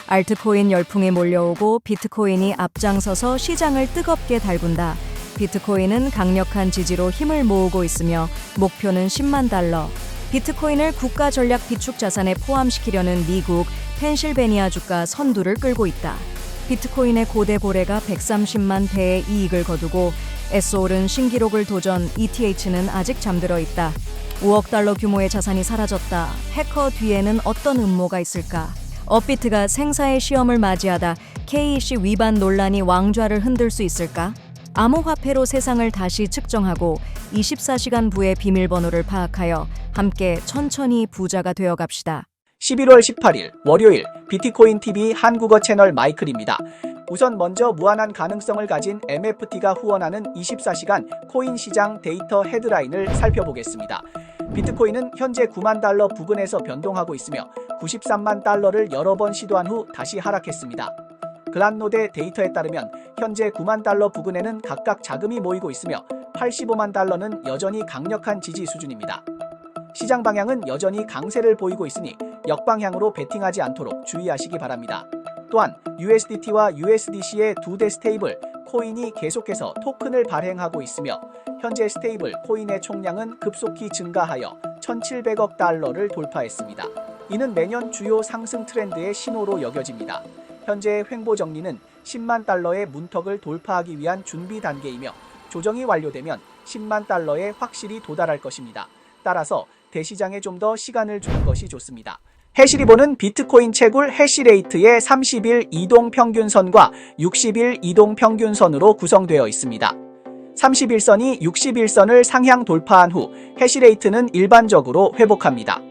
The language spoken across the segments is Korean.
알트코인 열풍이 몰려오고 비트코인이 앞장서서 시장을 뜨겁게 달군다. 비트코인은 강력한 지지로 힘을 모으고 있으며 목표는 10만 달러. 비트코인을 국가 전략 비축 자산에 포함시키려는 미국 펜실베니아 주가 선두를 끌고 있다. 비트코인의 고대 고래가 130만 대의 이익을 거두고 SOL은 신기록을 도전, ETH는 아직 잠들어 있다. 5억 달러 규모의 자산이 사라졌다. 해커 뒤에는 어떤 음모가 있을까? 업비트가 생사의 시험을 맞이하다 KEC 위반 논란이 왕좌를 흔들 수 있을까? 암호화폐로 세상을 다시 측정하고 24시간 부의 비밀번호를 파악하여 함께 천천히 부자가 되어 갑시다. 11월 18일 월요일 비트코인 TV 한국어 채널 마이클입니다. 우선 먼저 무한한 가능성을 가진 MFT가 후원하는 24시간 코인 시장 데이터 헤드라인을 살펴보겠습니다. 비트코인은 현재 9만 달러 부근에서 변동하고 있으며 93만 달러를 여러 번 시도한 후 다시 하락했습니다. 글란노데 데이터에 따르면 현재 9만 달러 부근에는 각각 자금이 모이고 있으며 85만 달러는 여전히 강력한 지지 수준입니다. 시장 방향은 여전히 강세를 보이고 있으니 역방향으로 베팅하지 않도록 주의하시기 바랍니다. 또한 USDT와 USDC의 두 대 스테이블 코인이 계속해서 토큰을 발행하고 있으며 현재 스테이블 코인의 총량은 급속히 증가하여 1,700억 달러를 돌파했습니다. 이는 매년 주요 상승 트렌드의 신호로 여겨집니다. 현재 횡보 정리는 10만 달러의 문턱을 돌파하기 위한 준비 단계이며 조정이 완료되면 10만 달러에 확실히 도달할 것입니다. 따라서 대시장에 좀 더 시간을 주는 것이 좋습니다. 해시리본은 비트코인 채굴 해시레이트의 30일 이동평균선과 60일 이동평균선으로 구성되어 있습니다. 31선이 61선을 상향 돌파한 후 해시레이트는 일반적으로 회복합니다.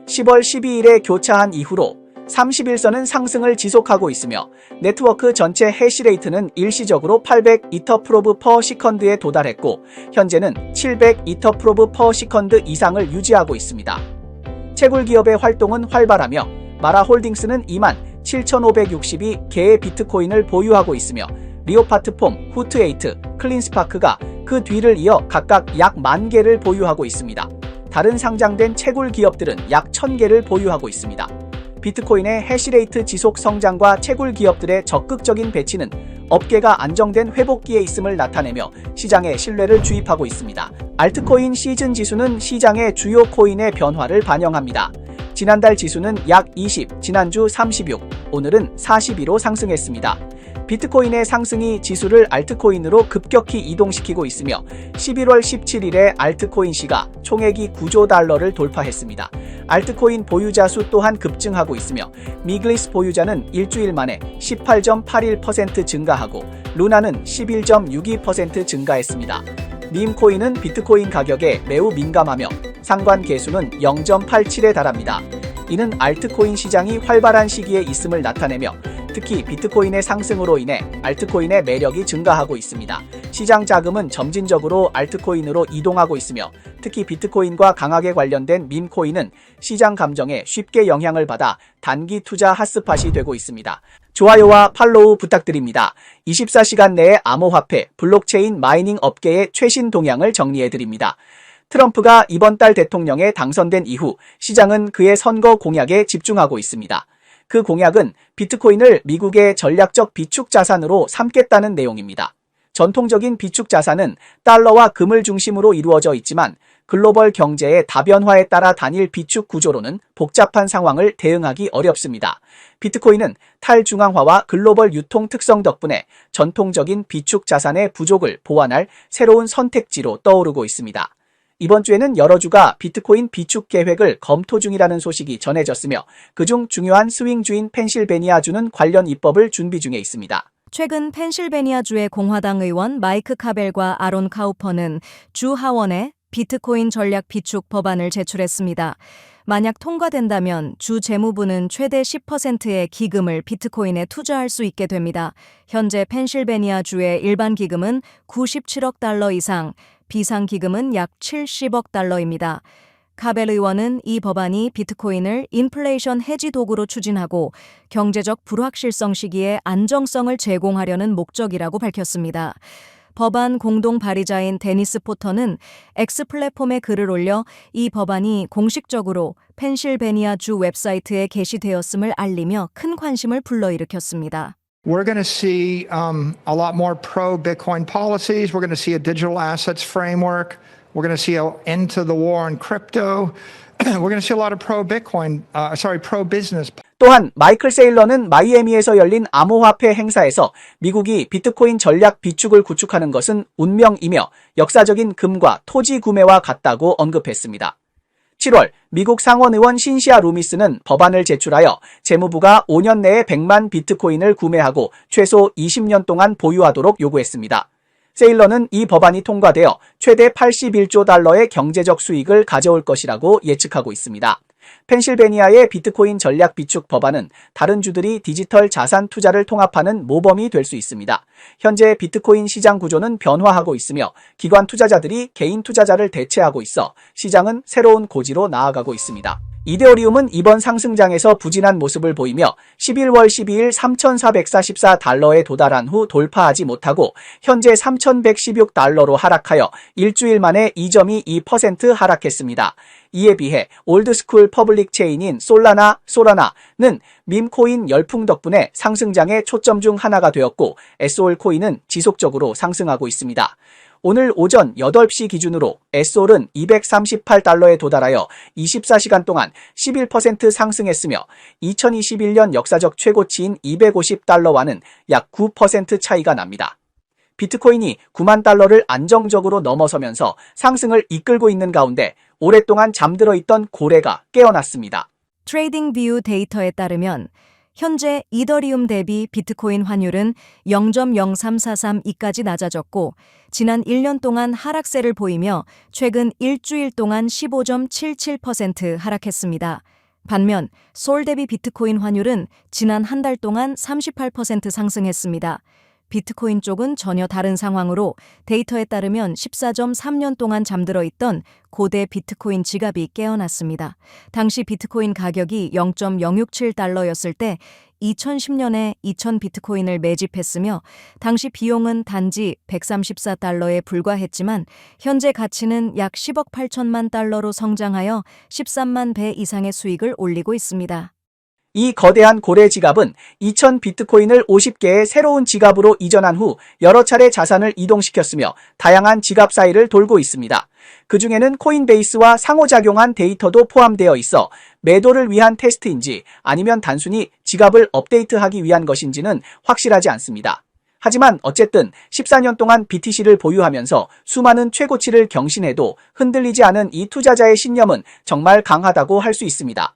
10월 12일에 교차한 이후로 31선은 상승을 지속하고 있으며 네트워크 전체 해시레이트는 일시적으로 800 이터프로브 퍼 시컨드에 도달했고 현재는 700 이터프로브 퍼 시컨드 이상을 유지하고 있습니다. 채굴 기업의 활동은 활발하며 마라홀딩스는 27,562개의 비트코인을 보유하고 있으며 리오파트폼, 후트에이트, 클린스파크가 그 뒤를 이어 각각 약 10,000개를 보유하고 있습니다. 다른 상장된 채굴 기업들은 약 1,000개를 보유하고 있습니다. 비트코인의 해시레이트 지속 성장과 채굴 기업들의 적극적인 배치는 업계가 안정된 회복기에 있음을 나타내며 시장에 신뢰를 주입하고 있습니다. 알트코인 시즌 지수는 시장의 주요 코인의 변화를 반영합니다. 지난달 지수는 약 20, 지난주 36, 오늘은 42로 상승했습니다. 비트코인의 상승이 지수를 알트코인으로 급격히 이동시키고 있으며 11월 17일에 알트코인 C가 총액이 9조 달러를 돌파했습니다. 알트코인 보유자 수 또한 급증하고 있으며 미글리스 보유자는 일주일 만에 18.81% 증가하고 루나는 11.62% 증가했습니다. 밈코인은 비트코인 가격에 매우 민감하며 상관 계수는 0.87에 달합니다. 이는 알트코인 시장이 활발한 시기에 있음을 나타내며 특히 비트코인의 상승으로 인해 알트코인의 매력이 증가하고 있습니다. 시장 자금은 점진적으로 알트코인으로 이동하고 있으며 특히 비트코인과 강하게 관련된 밈코인은 시장 감정에 쉽게 영향을 받아 단기 투자 핫스팟이 되고 있습니다. 좋아요와 팔로우 부탁드립니다. 24시간 내에 암호화폐, 블록체인 마이닝 업계의 최신 동향을 정리해드립니다. 트럼프가 이번 달 대통령에 당선된 이후 시장은 그의 선거 공약에 집중하고 있습니다. 그 공약은 비트코인을 미국의 전략적 비축 자산으로 삼겠다는 내용입니다. 전통적인 비축 자산은 달러와 금을 중심으로 이루어져 있지만 글로벌 경제의 다변화에 따라 단일 비축 구조로는 복잡한 상황을 대응하기 어렵습니다. 비트코인은 탈중앙화와 글로벌 유통 특성 덕분에 전통적인 비축 자산의 부족을 보완할 새로운 선택지로 떠오르고 있습니다. 이번 주에는 여러 주가 비트코인 비축 계획을 검토 중이라는 소식이 전해졌으며 그중 중요한 스윙주인 펜실베니아주는 관련 입법을 준비 중에 있습니다. 최근 펜실베니아주의 공화당 의원 마이크 카벨과 아론 카우퍼는 주 하원에 비트코인 전략 비축 법안을 제출했습니다. 만약 통과된다면 주 재무부는 최대 10%의 기금을 비트코인에 투자할 수 있게 됩니다. 현재 펜실베니아주의 일반 기금은 97억 달러 이상, 비상 기금은 약 70억 달러입니다. 카벨 의원은 이 법안이 비트코인을 인플레이션 해지 도구로 추진하고 경제적 불확실성 시기에 안정성을 제공하려는 목적이라고 밝혔습니다. 법안 공동 발의자인 데니스 포터는 X 플랫폼에 글을 올려 이 법안이 공식적으로 펜실베니아 주 웹사이트에 게시되었음을 알리며 큰 관심을 불러일으켰습니다. We're going to see a lot more pro-Bitcoin policies. We're going to see a digital assets framework. We're going to see an end to the war on crypto. We're going to see a lot of pro-business. 또한 마이클 세일러는 마이애미에서 열린 암호화폐 행사에서 미국이 비트코인 전략 비축을 구축하는 것은 운명이며 역사적인 금과 토지 구매와 같다고 언급했습니다. 7월 미국 상원의원 신시아 루미스는 법안을 제출하여 재무부가 5년 내에 100만 비트코인을 구매하고 최소 20년 동안 보유하도록 요구했습니다. 세일러는 이 법안이 통과되어 최대 81조 달러의 경제적 수익을 가져올 것이라고 예측하고 있습니다. 펜실베니아의 비트코인 전략 비축 법안은 다른 주들이 디지털 자산 투자를 통합하는 모범이 될 수 있습니다. 현재 비트코인 시장 구조는 변화하고 있으며 기관 투자자들이 개인 투자자를 대체하고 있어 시장은 새로운 고지로 나아가고 있습니다. 이데리움은 이번 상승장에서 부진한 모습을 보이며 11월 12일 3,444달러에 도달한 후 돌파하지 못하고 현재 3,116달러로 하락하여 일주일 만에 2.22% 하락했습니다. 이에 비해 올드스쿨 퍼블릭 체인인 솔라나는 밈코인 열풍 덕분에 상승장의 초점 중 하나가 되었고 SOL 코인은 지속적으로 상승하고 있습니다. 오늘 오전 8시 기준으로 SOL은 238달러에 도달하여 24시간 동안 11% 상승했으며 2021년 역사적 최고치인 250달러와는 약 9% 차이가 납니다. 비트코인이 9만 달러를 안정적으로 넘어서면서 상승을 이끌고 있는 가운데 오랫동안 잠들어 있던 고래가 깨어났습니다. 트레이딩 뷰 데이터에 따르면 현재 이더리움 대비 비트코인 환율은 0.03432까지 낮아졌고 지난 1년 동안 하락세를 보이며 최근 일주일 동안 15.77% 하락했습니다. 반면 솔 대비 비트코인 환율은 지난 한 달 동안 38% 상승했습니다. 비트코인 쪽은 전혀 다른 상황으로 데이터에 따르면 14.3년 동안 잠들어 있던 고대 비트코인 지갑이 깨어났습니다. 당시 비트코인 가격이 0.067달러였을 때 2010년에 2000 비트코인을 매집했으며 당시 비용은 단지 134달러에 불과했지만 현재 가치는 약 10억 8천만 달러로 성장하여 13만 배 이상의 수익을 올리고 있습니다. 이 거대한 고래 지갑은 2000 비트코인을 50개의 새로운 지갑으로 이전한 후 여러 차례 자산을 이동시켰으며 다양한 지갑 사이를 돌고 있습니다. 그중에는 코인베이스와 상호작용한 데이터도 포함되어 있어 매도를 위한 테스트인지 아니면 단순히 지갑을 업데이트하기 위한 것인지는 확실하지 않습니다. 하지만 어쨌든 14년 동안 BTC를 보유하면서 수많은 최고치를 경신해도 흔들리지 않은 이 투자자의 신념은 정말 강하다고 할 수 있습니다.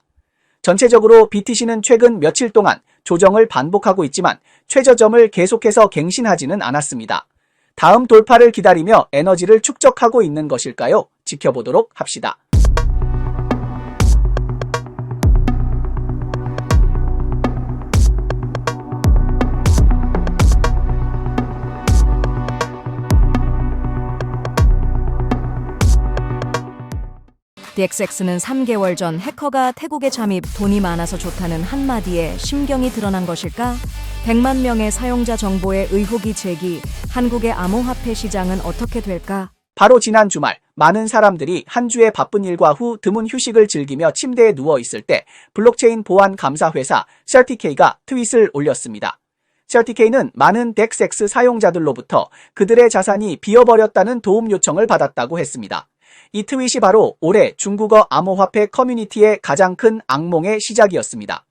전체적으로 BTC는 최근 며칠 동안 조정을 반복하고 있지만 최저점을 계속해서 갱신하지는 않았습니다. 다음 돌파를 기다리며 에너지를 축적하고 있는 것일까요? 지켜보도록 합시다. DXX는 3개월 전 해커가 태국에 잠입 돈이 많아서 좋다는 한마디에 심경이 드러난 것일까? 100만 명의 사용자 정보의 의혹이 제기, 한국의 암호화폐 시장은 어떻게 될까? 바로 지난 주말 많은 사람들이 한 주의 바쁜 일과 후 드문 휴식을 즐기며 침대에 누워 있을 때 블록체인 보안 감사 회사 CertiK가 트윗을 올렸습니다. CertiK는 많은 DXX 사용자들로부터 그들의 자산이 비어버렸다는 도움 요청을 받았다고 했습니다. 이 트윗이 바로 올해 중국어 암호화폐 커뮤니티의 가장 큰 악몽의 시작이었습니다.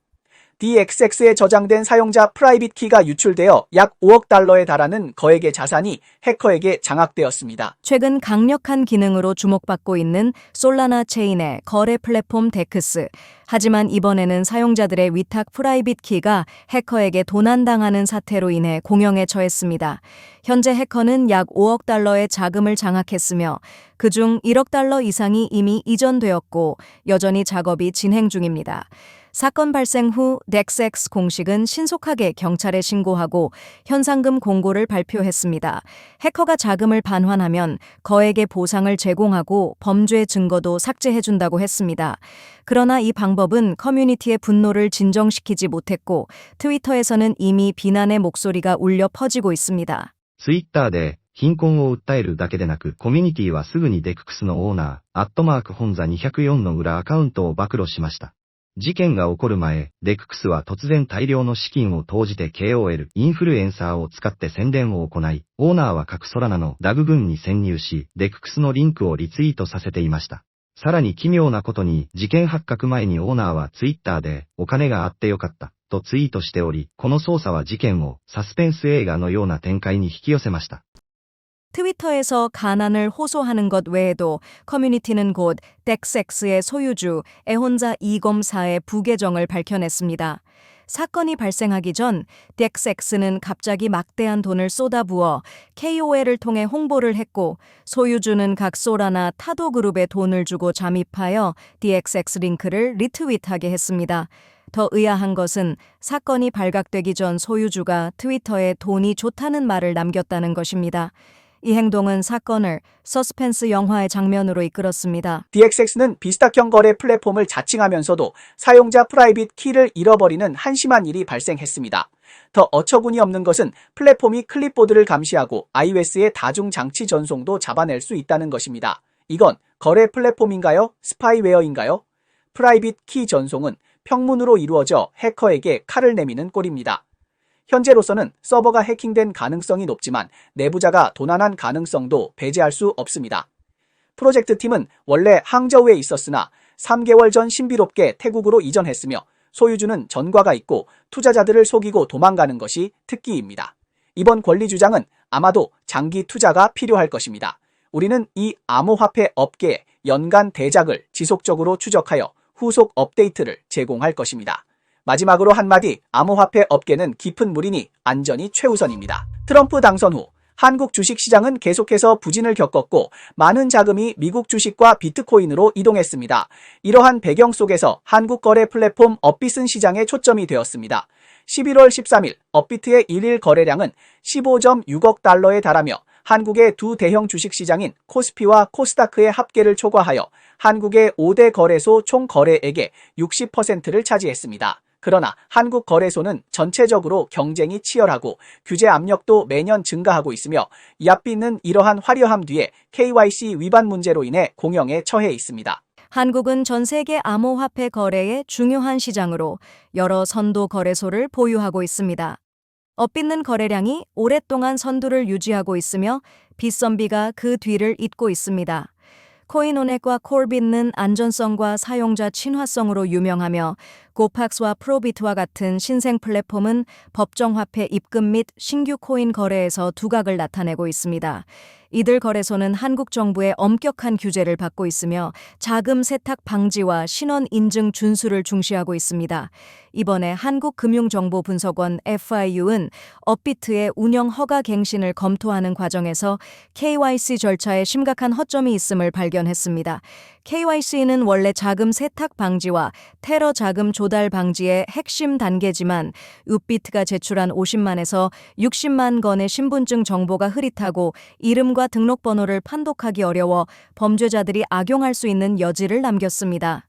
DXX에 저장된 사용자 프라이빗 키가 유출되어 약 5억 달러에 달하는 거액의 자산이 해커에게 장악되었습니다. 최근 강력한 기능으로 주목받고 있는 솔라나 체인의 거래 플랫폼 덱크스. 하지만 이번에는 사용자들의 위탁 프라이빗 키가 해커에게 도난당하는 사태로 인해 공영에 처했습니다. 현재 해커는 약 5억 달러의 자금을 장악했으며 그중 1억 달러 이상이 이미 이전되었고 여전히 작업이 진행 중입니다. 사건 발생 후 DXX 공식은 신속하게 경찰에 신고하고 현상금 공고를 발표했습니다. 해커가 자금을 반환하면 거액의 보상을 제공하고 범죄 증거도 삭제해준다고 했습니다. 그러나 이 방법은 커뮤니티의 분노를 진정시키지 못했고 트위터에서는 이미 비난의 목소리가 울려 퍼지고 있습니다.ツイッターで貧困を訴えるだけでなく、コミュニティはすぐにデククスのオーナー、本座204の裏アカウントを暴露しました。事件が起こる前、デククスは突然大量の資金を投じて KOL、インフルエンサーを使って宣伝を行い、オーナーは各ソラナのダグ群に潜入し、デククスのリンクをリツイートさせていました。さらに奇妙なことに、事件発覚前にオーナーはツイッターで、お金があってよかった、とツイートしており、この捜査は事件をサスペンス映画のような展開に引き寄せました。 트위터에서 가난을 호소하는 것 외에도 커뮤니티는 곧 덱스X의 소유주 애혼자 이검사의 부계정을 밝혀냈습니다. 사건이 발생하기 전 덱스X는 갑자기 막대한 돈을 쏟아부어 KOL을 통해 홍보를 했고 소유주는 각 소라나 타도 그룹에 돈을 주고 잠입하여 DXX 링크를 리트윗하게 했습니다. 더 의아한 것은 사건이 발각되기 전 소유주가 트위터에 돈이 좋다는 말을 남겼다는 것입니다. 이 행동은 사건을 서스펜스 영화의 장면으로 이끌었습니다. DXX는 비스탁형 거래 플랫폼을 자칭하면서도 사용자 프라이빗 키를 잃어버리는 한심한 일이 발생했습니다. 더 어처구니 없는 것은 플랫폼이 클립보드를 감시하고 iOS의 다중 장치 전송도 잡아낼 수 있다는 것입니다. 이건 거래 플랫폼인가요? 스파이웨어인가요? 프라이빗 키 전송은 평문으로 이루어져 해커에게 칼을 내미는 꼴입니다. 현재로서는 서버가 해킹된 가능성이 높지만 내부자가 도난한 가능성도 배제할 수 없습니다. 프로젝트 팀은 원래 항저우에 있었으나 3개월 전 신비롭게 태국으로 이전했으며 소유주는 전과가 있고 투자자들을 속이고 도망가는 것이 특기입니다. 이번 권리 주장은 아마도 장기 투자가 필요할 것입니다. 우리는 이 암호화폐 업계의 연간 대작을 지속적으로 추적하여 후속 업데이트를 제공할 것입니다. 마지막으로 한마디, 암호화폐 업계는 깊은 물이니 안전이 최우선입니다. 트럼프 당선 후 한국 주식시장은 계속해서 부진을 겪었고 많은 자금이 미국 주식과 비트코인으로 이동했습니다. 이러한 배경 속에서 한국 거래 플랫폼 업빗은 시장에 초점이 되었습니다. 11월 13일 업비트의 일일 거래량은 15.6억 달러에 달하며 한국의 두 대형 주식시장인 코스피와 코스다크의 합계를 초과하여 한국의 5대 거래소 총 거래액의 60%를 차지했습니다. 그러나 한국 거래소는 전체적으로 경쟁이 치열하고 규제 압력도 매년 증가하고 있으며 얍비는 이러한 화려함 뒤에 KYC 위반 문제로 인해 공영에 처해 있습니다. 한국은 전 세계 암호화폐 거래의 중요한 시장으로 여러 선도 거래소를 보유하고 있습니다. 업빗는 거래량이 오랫동안 선두를 유지하고 있으며 빗선비가 그 뒤를 잇고 있습니다. 코인오넷과 콜빗는 안전성과 사용자 친화성으로 유명하며 고팍스와 프로비트와 같은 신생 플랫폼은 법정화폐 입금 및 신규 코인 거래에서 두각을 나타내고 있습니다. 이들 거래소는 한국 정부의 엄격한 규제를 받고 있으며 자금 세탁 방지와 신원 인증 준수를 중시하고 있습니다. 이번에 한국금융정보분석원 FIU는 업비트의 운영 허가 갱신을 검토하는 과정에서 KYC 절차에 심각한 허점이 있음을 발견했습니다. KYC는 원래 자금 세탁 방지와 테러 자금 조달 방지의 핵심 단계지만 업비트가 제출한 50만에서 60만 건의 신분증 정보가 흐릿하고 이름과 등록번호를 판독하기 어려워 범죄자들이 악용할 수 있는 여지를 남겼습니다.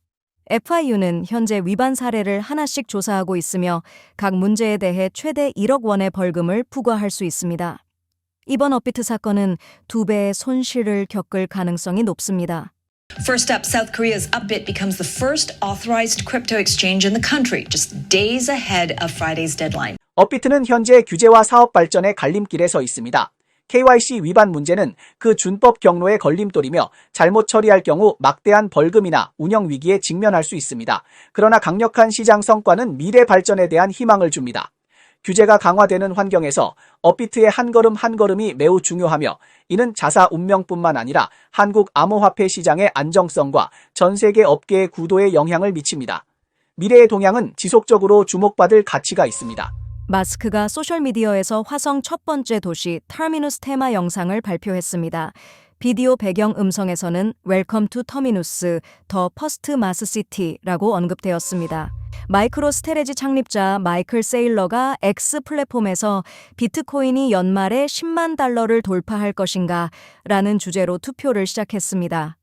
FIU는 현재 위반 사례를 하나씩 조사하고 있으며 각 문제에 대해 최대 1억 원의 벌금을 부과할 수 있습니다. 이번 업비트 사건은 2배의 손실을 겪을 가능성이 높습니다. First up, South Korea's Upbit becomes the first authorized crypto exchange in the country, just days ahead of Friday's deadline. 업비트는 현재 규제와 사업 발전의 갈림길에 서 있습니다. KYC 위반 문제는 그 준법 경로의 걸림돌이며 잘못 처리할 경우 막대한 벌금이나 운영 위기에 직면할 수 있습니다. 그러나 강력한 시장 성과는 미래 발전에 대한 희망을 줍니다. 규제가 강화되는 환경에서 업비트의 한 걸음 한 걸음이 매우 중요하며 이는 자사 운명뿐만 아니라 한국 암호화폐 시장의 안정성과 전 세계 업계의 구도에 영향을 미칩니다. 미래의 동향은 지속적으로 주목받을 가치가 있습니다. 마스크가 소셜미디어에서 화성 첫 번째 도시 터미누스 테마 영상을 발표했습니다. 비디오 배경 음성에서는 웰컴 투 터미누스, 더 퍼스트 마스 시티라고 언급되었습니다. 마이크로 스테레지 창립자 마이클 세일러가 X 플랫폼에서 비트코인이 연말에 10만 달러를 돌파할 것인가 라는 주제로 투표를 시작했습니다.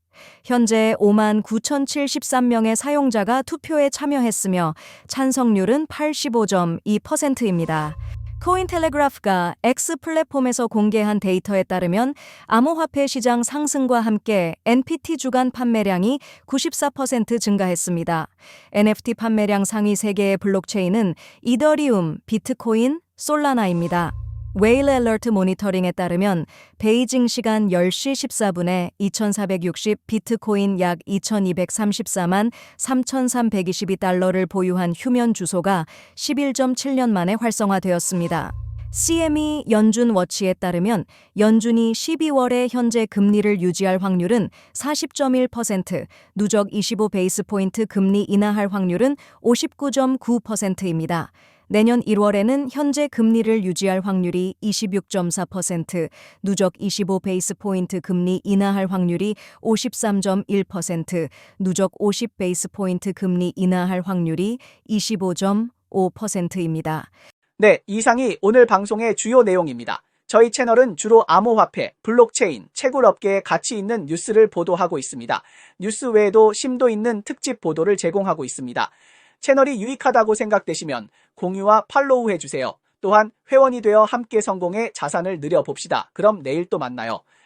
현재 59,073명의 사용자가 투표에 참여했으며 찬성률은 85.2%입니다. 코인텔레그래프가 X 플랫폼에서 공개한 데이터에 따르면 암호화폐 시장 상승과 함께 NPT 주간 판매량이 94% 증가했습니다. NFT 판매량 상위 3개의 블록체인은 이더리움, 비트코인, 솔라나입니다. 웨일 앨러트 모니터링에 따르면 베이징 시간 10시 14분에 2460 비트코인 약 2234만 3322달러를 보유한 휴면 주소가 11.7년 만에 활성화되었습니다. CME 연준 워치에 따르면 연준이 12월에 현재 금리를 유지할 확률은 40.1%, 누적 25베이스포인트 금리 인하할 확률은 59.9%입니다. 내년 1월에는 현재 금리를 유지할 확률이 26.4%, 누적 25베이스포인트 금리 인하할 확률이 53.1%, 누적 50베이스포인트 금리 인하할 확률이 25.5%입니다. 네, 이상이 오늘 방송의 주요 내용입니다. 저희 채널은 주로 암호화폐, 블록체인, 채굴업계에 가치 있는 뉴스를 보도하고 있습니다. 뉴스 외에도 심도 있는 특집 보도를 제공하고 있습니다. 채널이 유익하다고 생각되시면 공유와 팔로우 해주세요. 또한 회원이 되어 함께 성공해 자산을 늘려봅시다. 그럼 내일 또 만나요.